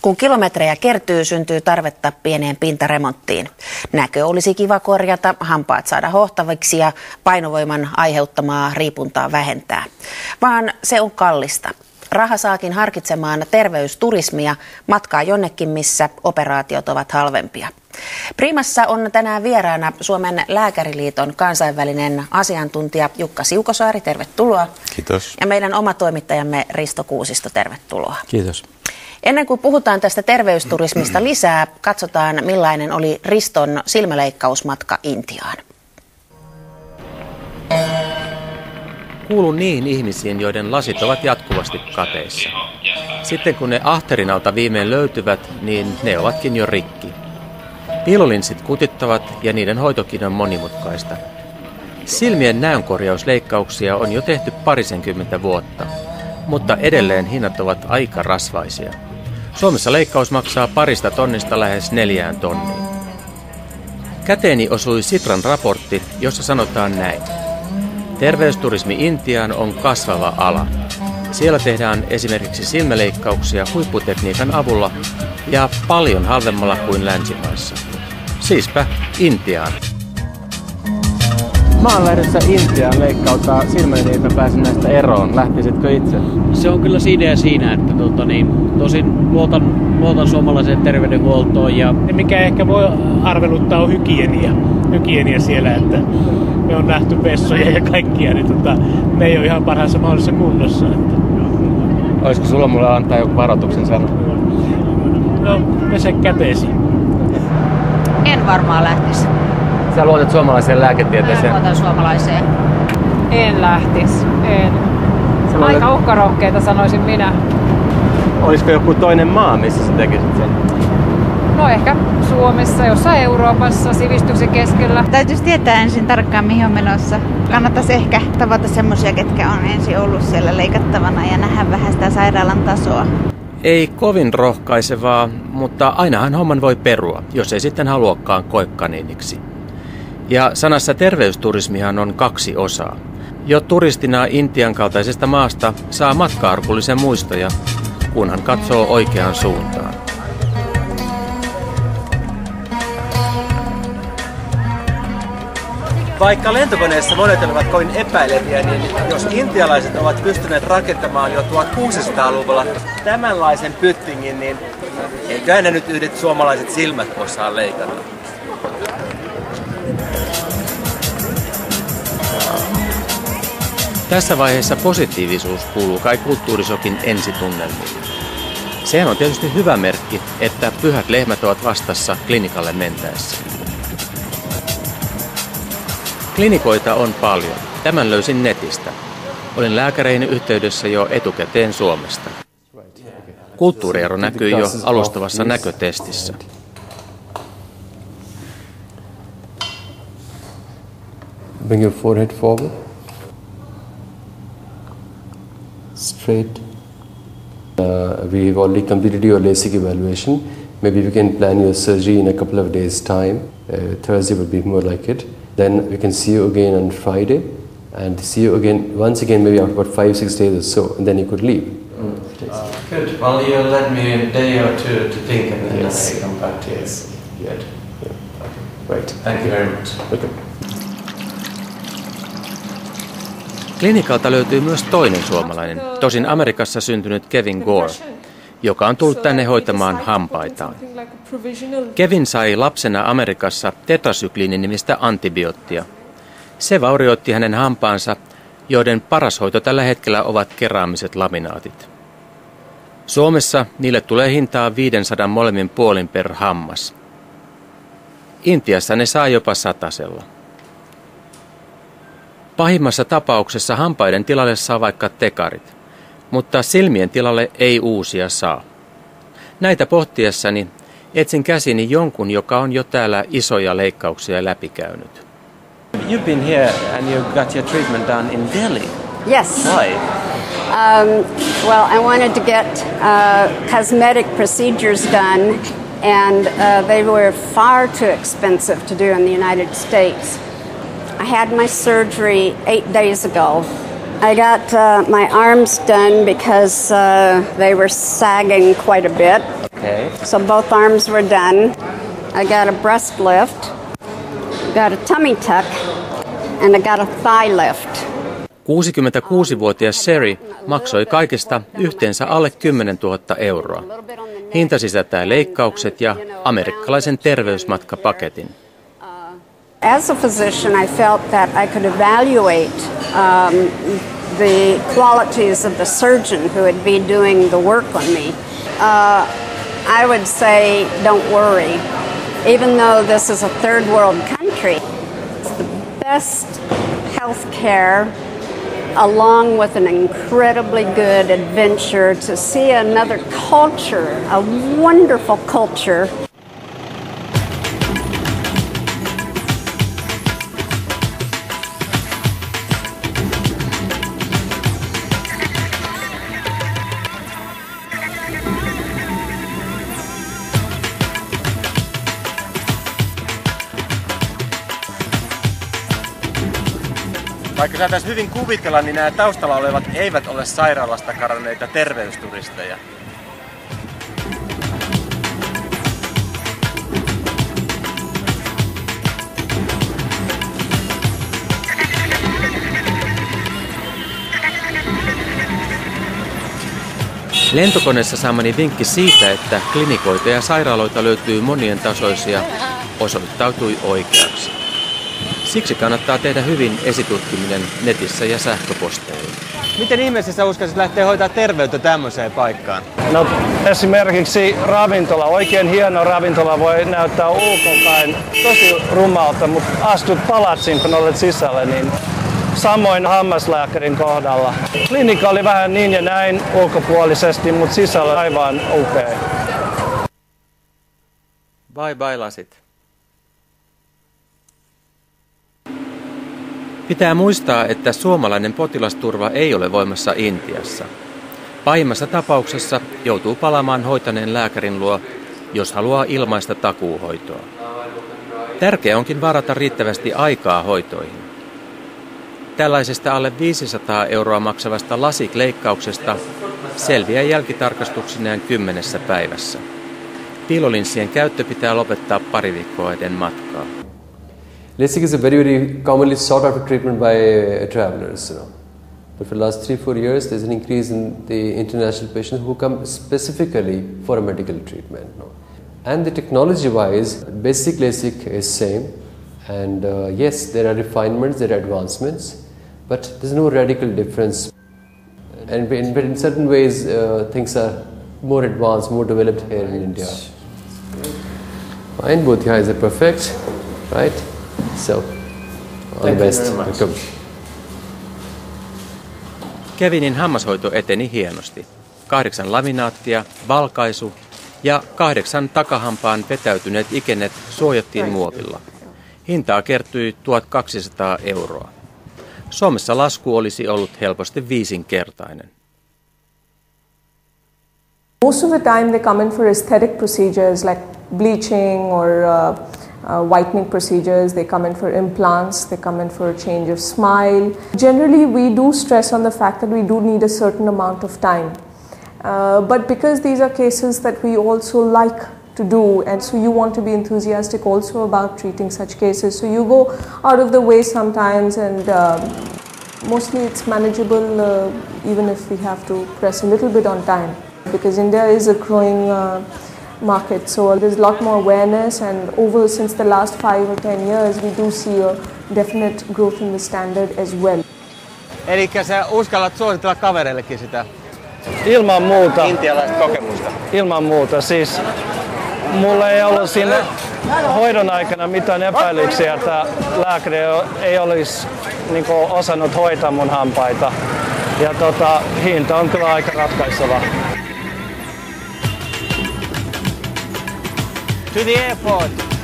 Kun kilometrejä kertyy, syntyy tarvetta pieneen pintaremonttiin. Näkö olisi kiva korjata, hampaat saada hohtaviksi ja painovoiman aiheuttamaa riipuntaa vähentää. Vaan se on kallista. Raha saakin harkitsemaan terveysturismia, matkaa jonnekin, missä operaatiot ovat halvempia. Primassa on tänään vieraana Suomen Lääkäriliiton kansainvälinen asiantuntija Jukka Siukosaari, tervetuloa. Kiitos. Ja meidän oma toimittajamme Risto Kuusisto, tervetuloa. Kiitos. Ennen kuin puhutaan tästä terveysturismista lisää, katsotaan millainen oli Riston silmäleikkausmatka Intiaan. Kuulun niihin ihmisiin, joiden lasit ovat jatkuvasti kateissa. Sitten kun ne ahterin alta viimein löytyvät, niin ne ovatkin jo rikki. Piilolinssit kutittavat ja niiden hoitokin on monimutkaista. Silmien näönkorjausleikkauksia on jo tehty parisenkymmentä vuotta, mutta edelleen hinnat ovat aika rasvaisia. Suomessa leikkaus maksaa 2 tonnista lähes 4 tonniin. Käteeni osui Sitran raportti, jossa sanotaan näin. Terveysturismi Intiaan on kasvava ala. Siellä tehdään esimerkiksi silmäleikkauksia huipputekniikan avulla ja paljon halvemmalla kuin länsimaissa. Siispä Intiaan. Mä oon lähdössä Intiaan leikkauttaa silmäni, niin että pääsen näistä eroon. Lähtisitkö itse? Se on kyllä siinä, että tosin luotan suomalaiseen terveydenhuoltoon. Ja mikä ehkä voi arveluttaa on hygienia siellä, että me on nähty vessoja ja kaikkia, niin ne ei ole ihan parhaassa mahdollisessa kunnossa. Että. Olisiko sulla mulle antaa joku varoituksen sana? No, pese käteesi. En varmaan lähtisi. Sä luotat suomalaiseen lääketieteeseen? Mä luotan suomalaiseen. En lähtis. En. Aika uhkarohkeita sanoisin minä. Olisiko joku toinen maa, missä sä tekisit sen? No ehkä Suomessa, jossain Euroopassa, sivistyksen keskellä. Täytyisi tietää ensin tarkkaan mihin on menossa. Kannattaisi ehkä tavata semmoisia, ketkä on ensin ollut siellä leikattavana ja nähdä vähän sitä sairaalan tasoa. Ei kovin rohkaisevaa, mutta ainahan homman voi perua, jos ei sitten haluakaan koekaniiniksi. Ja sanassa terveysturismihan on 2 osaa. Jo turistina Intian kaltaisesta maasta saa matka-arkullisen muistoja, kunhan katsoo oikeaan suuntaan. Vaikka lentokoneessa monet olivat kovin epäileviä, niin jos intialaiset ovat pystyneet rakentamaan jo 1600-luvulla tämänlaisen pyttingin, niin eiköhän ne nyt yhdet suomalaiset silmät osaa leikata. Tässä vaiheessa positiivisuus kuuluu kai kulttuurisokin ensitunnelmiin. Sehän on tietysti hyvä merkki, että pyhät lehmät ovat vastassa klinikalle mentäessä. Klinikoita on paljon. Tämän löysin netistä. Olin lääkäreihin yhteydessä jo etukäteen Suomesta. Kulttuuriero näkyy jo alustavassa näkötestissä. Bring your forehead forward. Straight. We have already completed your LASIK evaluation. Maybe we can plan your surgery in a couple of days' time. Thursday would be more like it. Then we can see you again on Friday, and see you again once again maybe after about 5-6 days or so, and then you could leave. Good. Well, you let me a day or two to think, and then I come back to you. Good. Yeah. Okay. Right. Thank you very much. Okay. Klinikalta löytyy myös toinen suomalainen, tosin Amerikassa syntynyt Kevin Gore, joka on tullut tänne hoitamaan hampaitaan. Kevin sai lapsena Amerikassa tetrasykliini-nimistä antibioottia. Se vaurioitti hänen hampaansa, joiden paras hoito tällä hetkellä ovat keraamiset laminaatit. Suomessa niille tulee hintaa 500 molemmin puolin per hammas. Intiassa ne saa jopa 100. Pahimmassa tapauksessa hampaiden tilalle saa vaikka tekarit, mutta silmien tilalle ei uusia saa. Näitä pohtiessani etsin käsini jonkun, joka on jo täällä isoja leikkauksia läpikäynyt. You've been here and you got your treatment done in Delhi. Yes. Why? Well, I wanted to get cosmetic procedures done, and they were far too expensive to do in the United States. I had my surgery 8 days ago. I got my arms done because they were sagging quite a bit. Okay. So both arms were done. I got a breast lift, got a tummy tuck, and I got a thigh lift. 66-vuotias Sherry maksoi kaikesta yhteensä alle 10 000 euroa. Hinta sisältää leikkaukset ja amerikkalaisen terveysmatkapaketin. As a physician, I felt that I could evaluate the qualities of the surgeon who would be doing the work on me. I would say, don't worry. Even though this is a third world country, it's the best health care along with an incredibly good adventure to see another culture, a wonderful culture. Vaikka saataisiin hyvin kuvitella, niin nämä taustalla olevat eivät ole sairaalasta karanneita terveysturisteja. Lentokoneessa saamani vinkki siitä, että klinikoita ja sairaaloita löytyy monien tasoisia, osoittautui oikeaksi. Siksi kannattaa tehdä hyvin esitutkiminen netissä ja sähköposteilla. Miten ihmeessä sä uskaisit lähteä hoitaa terveyttä tämmöiseen paikkaan? No esimerkiksi ravintola, oikein hieno ravintola voi näyttää ulkopäin tosi rumalta, mutta astut palatsin kun olet sisällä, niin samoin hammaslääkärin kohdalla. Klinikka oli vähän niin ja näin ulkopuolisesti, mutta sisällä aivan upea. Bye bye lasit. Pitää muistaa, että suomalainen potilasturva ei ole voimassa Intiassa. Pahimmassa tapauksessa joutuu palaamaan hoitaneen lääkärin luo, jos haluaa ilmaista takuuhoitoa. Tärkeää onkin varata riittävästi aikaa hoitoihin. Tällaisesta alle 500 euroa maksavasta lasikleikkauksesta selviää jälkitarkastuksineen 10 päivässä. Piilolinssien käyttö pitää lopettaa pari viikkoa ennen matkaa. LASIK is a very commonly sought after treatment by travelers. But for the last 3-4 years, there's an increase in the international patients who come specifically for a medical treatment. And the technology-wise, basic LASIK is same. And yes, there are refinements, there are advancements, but there's no radical difference. And but in certain ways, things are more advanced, more developed here in India. Fine, both eyes are perfect, right? So, all the best. Welcome. Kevinin hammashoito eteni hienosti. 8 laminaattia, valkaisu ja 8 takahampaan vetäytyneet ikenet suojattiin muovilla. Hintaa kertyi 1200 euroa. Suomessa lasku olisi ollut helposti 5-kertainen. Most of the time they come in for aesthetic procedures like bleaching or whitening procedures. They come in for implants, they come in for a change of smile. Generally we do stress on the fact that we do need a certain amount of time. But because these are cases that we also like to do, and so you want to be enthusiastic also about treating such cases, so you go out of the way sometimes, and mostly it's manageable even if we have to press a little bit on time, because India is a growing market, so there's a lot more awareness, and since the last 5 or 10 years we do see a definite growth in the standard as well. Elikkä sä uskallat suositella kavereillekin sitä ilman muuta intialaista kokemusta? Ilman muuta, siis mulla ei ollut siinä hoidon aikana mitään epäilyksiä, että lääkäri ei olisi osannut hoitaa mun hampaita. Ja hinta on kyllä aika ratkaiseva. To the airport!